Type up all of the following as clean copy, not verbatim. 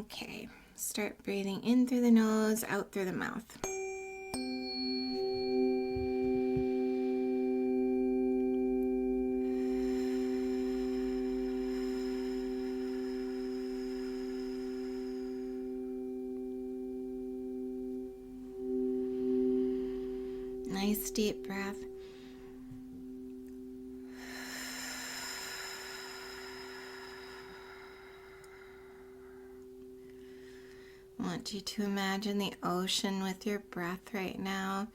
Okay, start breathing in through the nose, out through the mouth. Nice deep breath. I want you to imagine the ocean with your breath right now.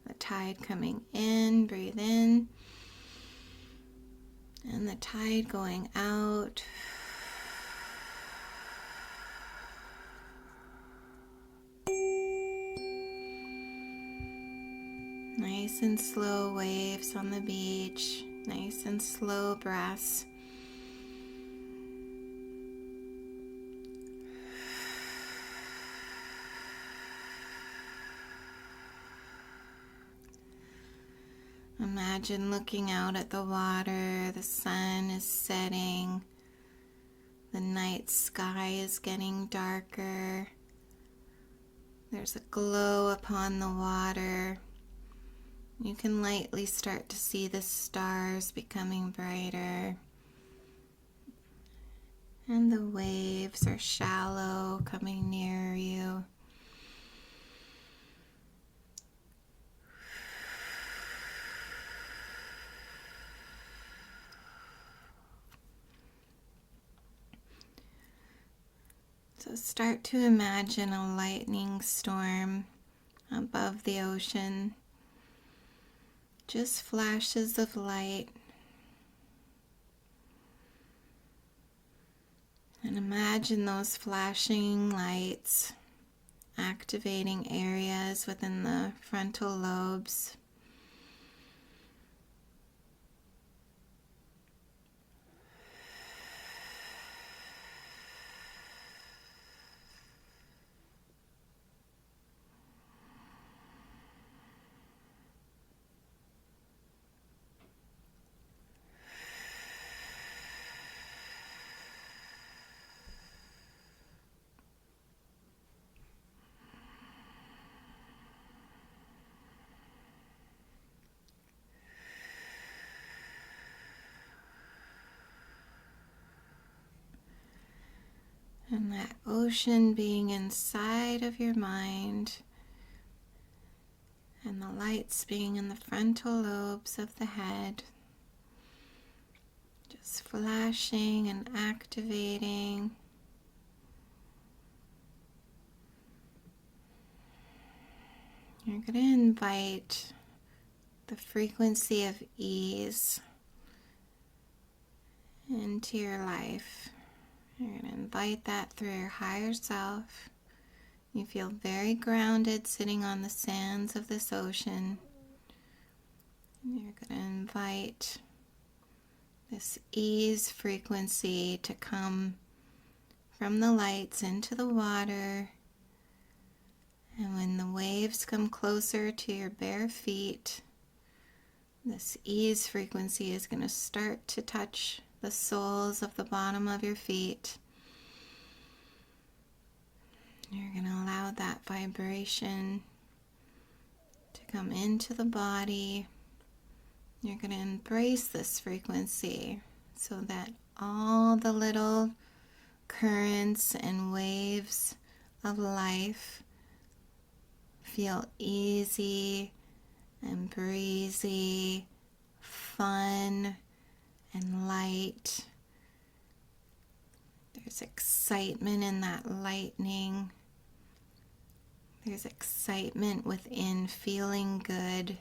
The tide coming in, breathe in. And the tide going out. Nice and slow waves on the beach. Nice and slow breaths. Imagine looking out at the water, the sun is setting, the night sky is getting darker, there's a glow upon the water. You can lightly start to see the stars becoming brighter, and the waves are shallow, coming near you. So start to imagine a lightning storm above the ocean. Just flashes of light. And imagine those flashing lights activating areas within the frontal lobes. And that ocean being inside of your mind, and the lights being in the frontal lobes of the head, just flashing and activating. You're going to invite the frequency of ease into your life. You're going to invite that through your higher self. You feel very grounded sitting on the sands of this ocean. And you're going to invite this ease frequency to come from the lights into the water. And when the waves come closer to your bare feet, this ease frequency is going to start to touch the soles of the bottom of your feet. You're going to allow that vibration to come into the body. You're going to embrace this frequency so that all the little currents and waves of life feel easy and breezy, fun and light. There's excitement in that lightning. There's excitement within feeling good,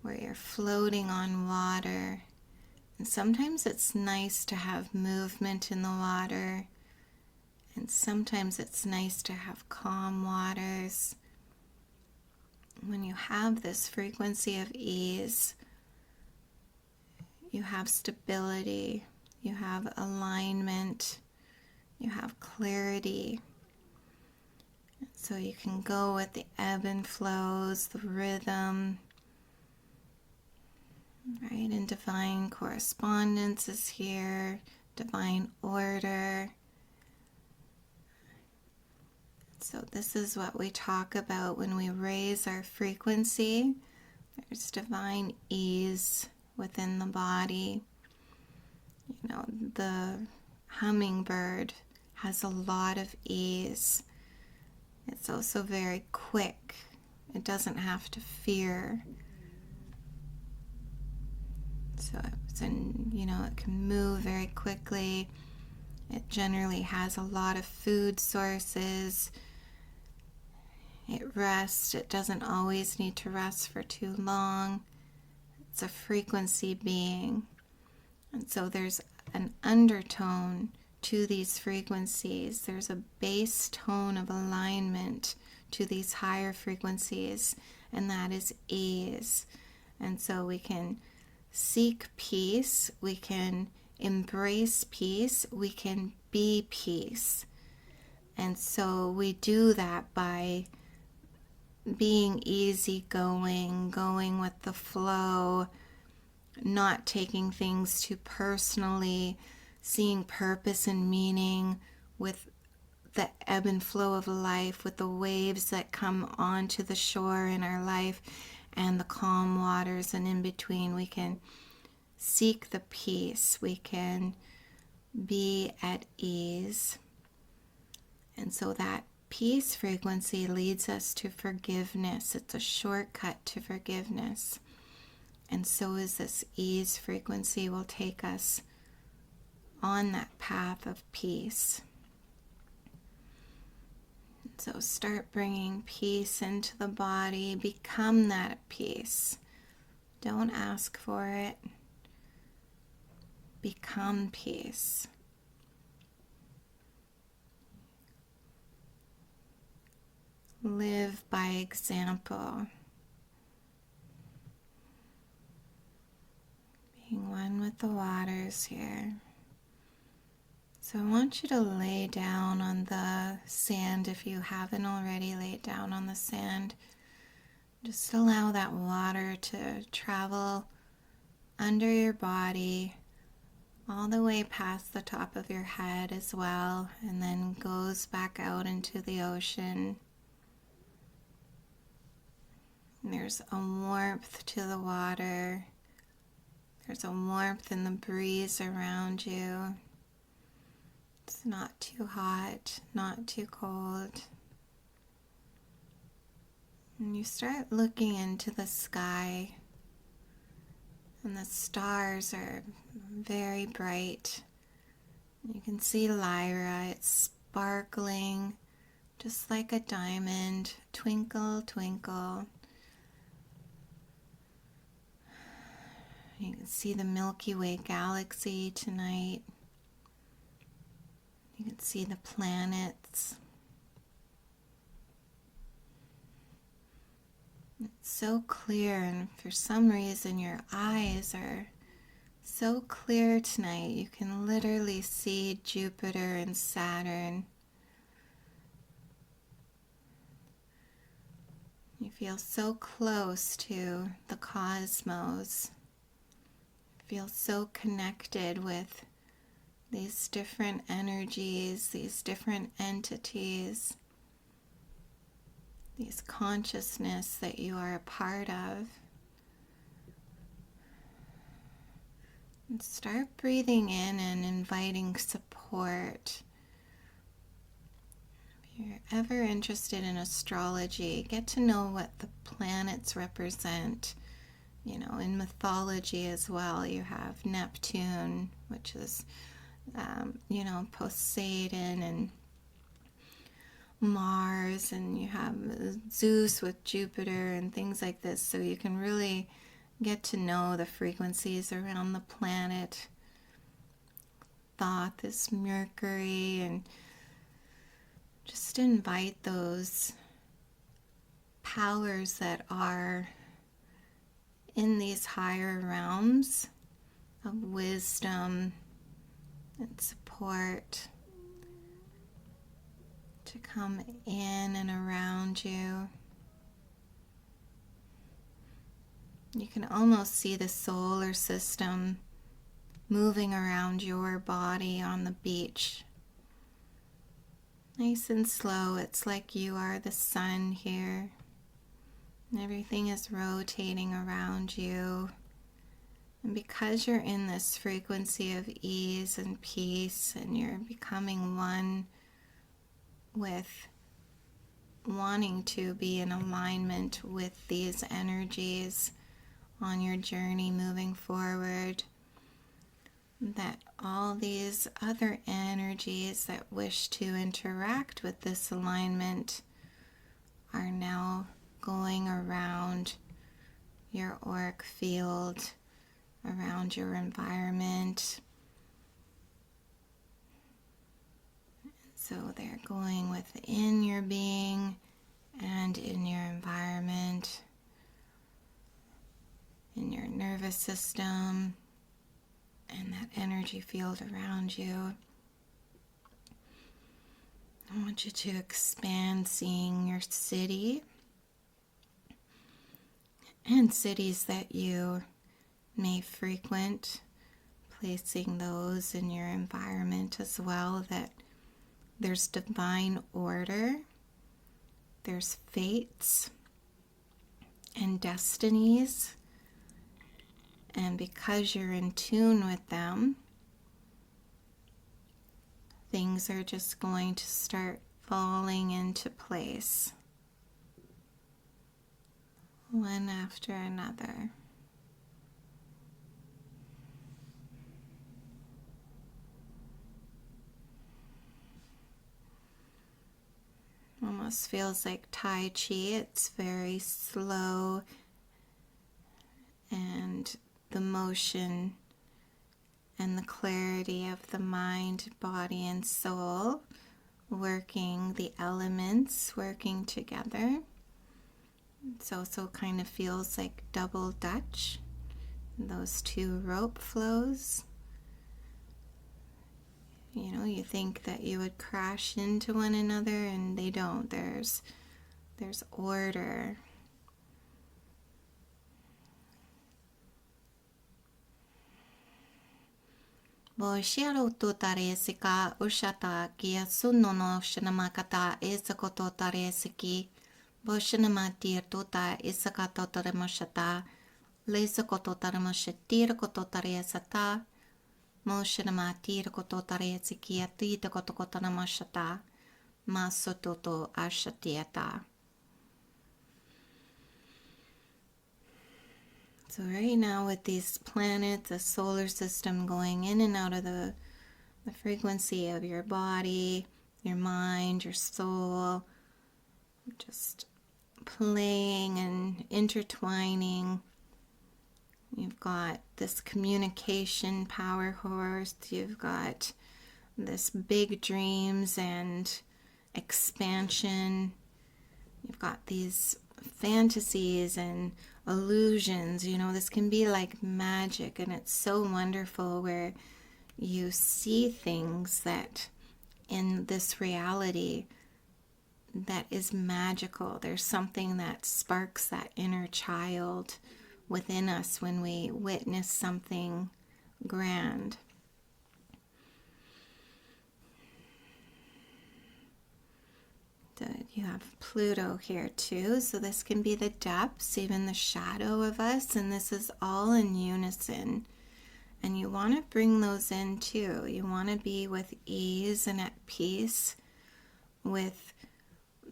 where you're floating on water. And sometimes it's nice to have movement in the water, and sometimes it's nice to have calm waters. When you have this frequency of ease, you have stability, you have alignment, you have clarity. So you can go with the ebb and flows, the rhythm, right? And divine correspondence is here, divine order. So this is what we talk about when we raise our frequency. There's divine ease within the body. You know, the hummingbird has a lot of ease. It's also very quick. It doesn't have to fear. So it can move very quickly. It generally has a lot of food sources. It rests. It doesn't always need to rest for too long. It's a frequency being. And so there's an undertone to these frequencies. There's a bass tone of alignment to these higher frequencies, and that is ease. And so we can seek peace, we can embrace peace, we can be peace. And so we do that by being easygoing, going with the flow, not taking things too personally, seeing purpose and meaning with the ebb and flow of life, with the waves that come onto the shore in our life and the calm waters, and in between we can seek the peace, we can be at ease. And so that peace frequency leads us to forgiveness. It's a shortcut to forgiveness. And so is this ease frequency will take us on that path of peace. So start bringing peace into the body. Become that peace. Don't ask for it. Become peace. Live by example. Being one with the waters here. So I want you to lay down on the sand if you haven't already laid down on the sand. Just allow that water to travel under your body, all the way past the top of your head as well, and then goes back out into the ocean. And there's a warmth to the water. There's a warmth in the breeze around you. It's not too hot, not too cold. And you start looking into the sky, and the stars are very bright. You can see Lyra, it's sparkling just like a diamond, twinkle, twinkle. You can see the Milky Way galaxy tonight. You can see the planets. It's so clear, and for some reason your eyes are so clear tonight. You can literally see Jupiter and Saturn. You feel so close to the cosmos. You feel so connected with these different energies, these different entities, these consciousness that you are a part of. And start breathing in and inviting support. If you're ever interested in astrology, get to know what the planets represent. You know, in mythology as well, you have Neptune, which is Poseidon, and Mars, and you have Zeus with Jupiter and things like this. So you can really get to know the frequencies around the planet. Thoth is Mercury, and just invite those powers that are in these higher realms of wisdom and support to come in and around you. You can almost see the solar system moving around your body on the beach. Nice and slow. It's like you are the sun here. Everything is rotating around you. And because you're in this frequency of ease and peace, and you're becoming one with wanting to be in alignment with these energies on your journey moving forward, that all these other energies that wish to interact with this alignment are now going around your auric field, around your environment. So they're going within your being and in your environment, in your nervous system, and that energy field around you. I want you to expand seeing your city and cities that you may frequent, placing those in your environment as well, that there's divine order, there's fates and destinies. And because you're in tune with them, things are just going to start falling into place, one after another. Almost feels like Tai Chi. It's very slow, and the motion and the clarity of the mind, body, and soul working, the elements working together. So kind of feels like double Dutch, those two rope flows. You know, you think that you would crash into one another, and they don't. There's order. Boshiro totaresika ushata kia sunono shinamakata isakoto taresiki. Boshinamatir tota isakato taremoshata. Lesakoto taremoshitira koto taresata. Moshinamatir koto taresiki atita koto kotanamashata. Masototo ashatiata. So right now with these planets, the solar system going in and out of the frequency of your body, your mind, your soul, just playing and intertwining. You've got this communication power horse, you've got this big dreams and expansion, you've got these fantasies and illusions. You know, this can be like magic, and it's so wonderful where you see things that in this reality that is magical. There's something that sparks that inner child within us when we witness something grand. You have Pluto here too, so this can be the depths, even the shadow of us, and this is all in unison. And you want to bring those in too. You want to be with ease and at peace with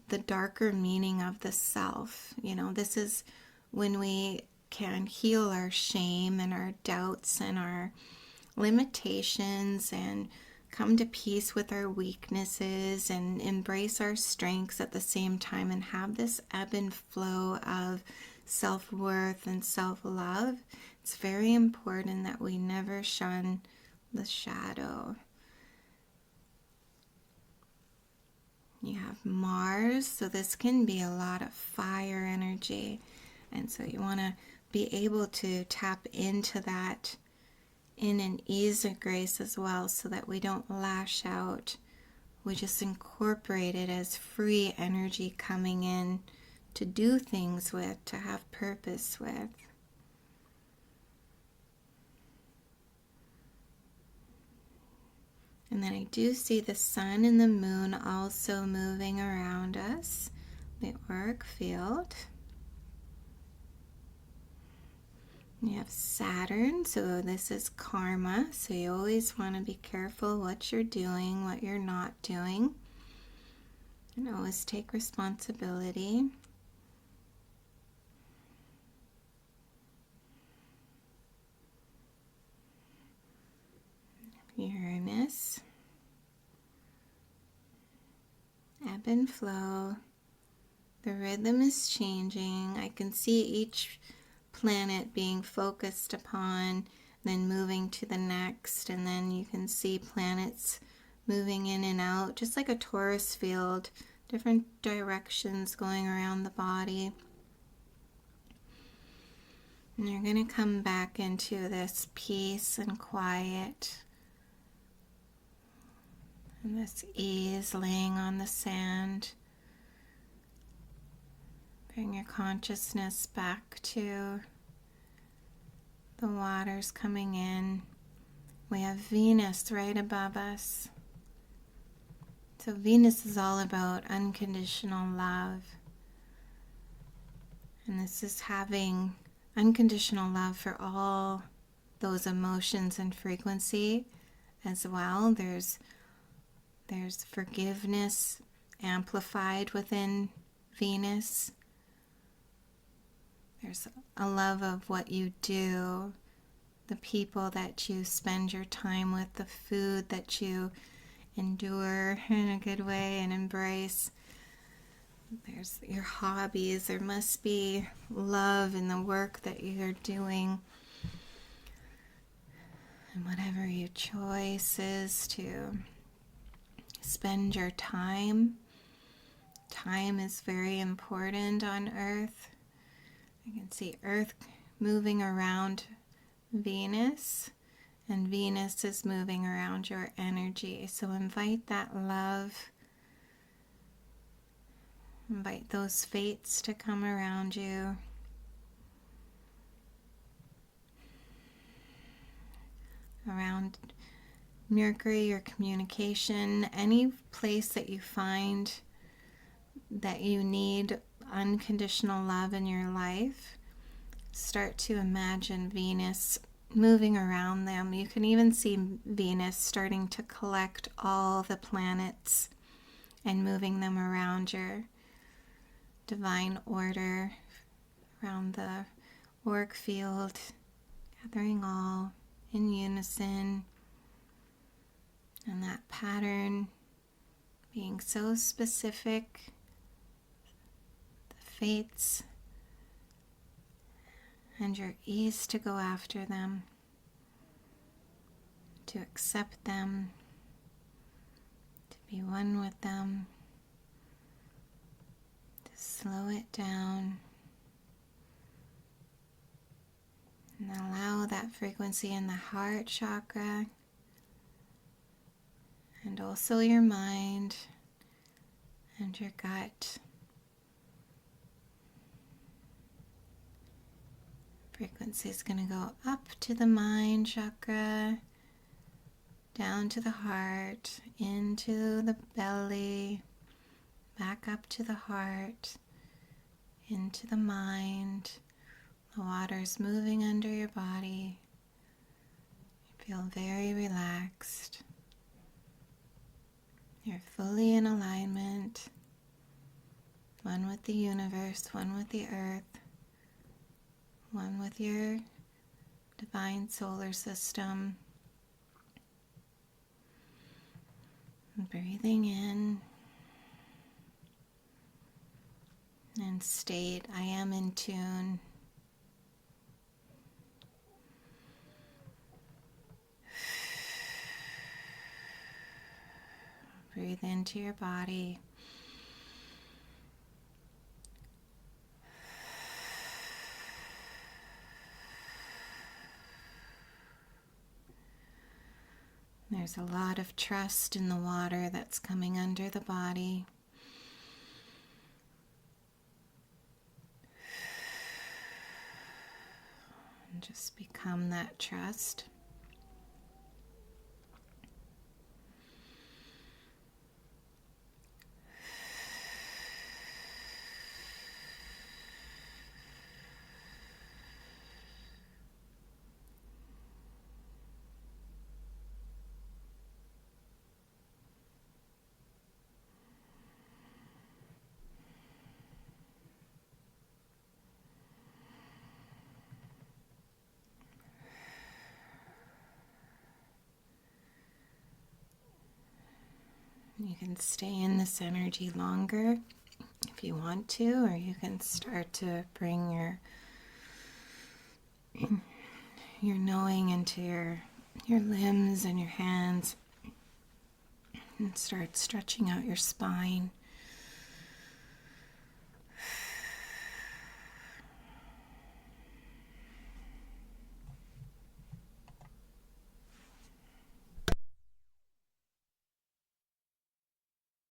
the darker meaning of the self. You know, this is when we can heal our shame and our doubts and our limitations and come to peace with our weaknesses and embrace our strengths at the same time, and have this ebb and flow of self-worth and self-love. It's very important that we never shun the shadow. You have Mars, so this can be a lot of fire energy, and so you want to be able to tap into that in an ease of grace as well, so that we don't lash out. We just incorporate it as free energy coming in to do things with, to have purpose with. And then I do see the sun and the moon also moving around us, the auric field. You have Saturn, so this is karma, so you always want to be careful what you're doing, what you're not doing, and always take responsibility. Uranus, ebb and flow. The rhythm is changing. I can see each planet being focused upon, then moving to the next, and then you can see planets moving in and out, just like a torus field, different directions going around the body. And you're going to come back into this peace and quiet, and this ease laying on the sand. Bring your consciousness back to the waters coming in. We have Venus right above us. So Venus is all about unconditional love. And this is having unconditional love for all those emotions and frequency as well. There's forgiveness amplified within Venus. There's a love of what you do, the people that you spend your time with, the food that you endure in a good way and embrace. There's your hobbies. There must be love in the work that you're doing. And whatever your choice is to spend your time. Time is very important on Earth. You can see Earth moving around Venus, and Venus is moving around your energy. So invite that love. Invite those fates to come around you. Around Mercury, your communication, any place that you find that you need unconditional love in your life, start to imagine Venus moving around them. You can even see Venus starting to collect all the planets and moving them around your divine order, around the auric field, gathering all in unison. And that pattern being so specific, the fates, and your ease to go after them, to accept them, to be one with them, to slow it down, and allow that frequency in the heart chakra, and also your mind and your gut. Frequency is going to go up to the mind chakra, down to the heart, into the belly, back up to the heart, into the mind. The water's moving under your body. You feel very relaxed. You're fully in alignment, one with the universe, one with the earth, one with your divine solar system. And breathing in and state, I am in tune. Breathe into your body. There's a lot of trust in the water that's coming under the body. And just become that trust. can stay in this energy longer if you want to, or you can start to bring your knowing into your limbs and your hands and start stretching out your spine.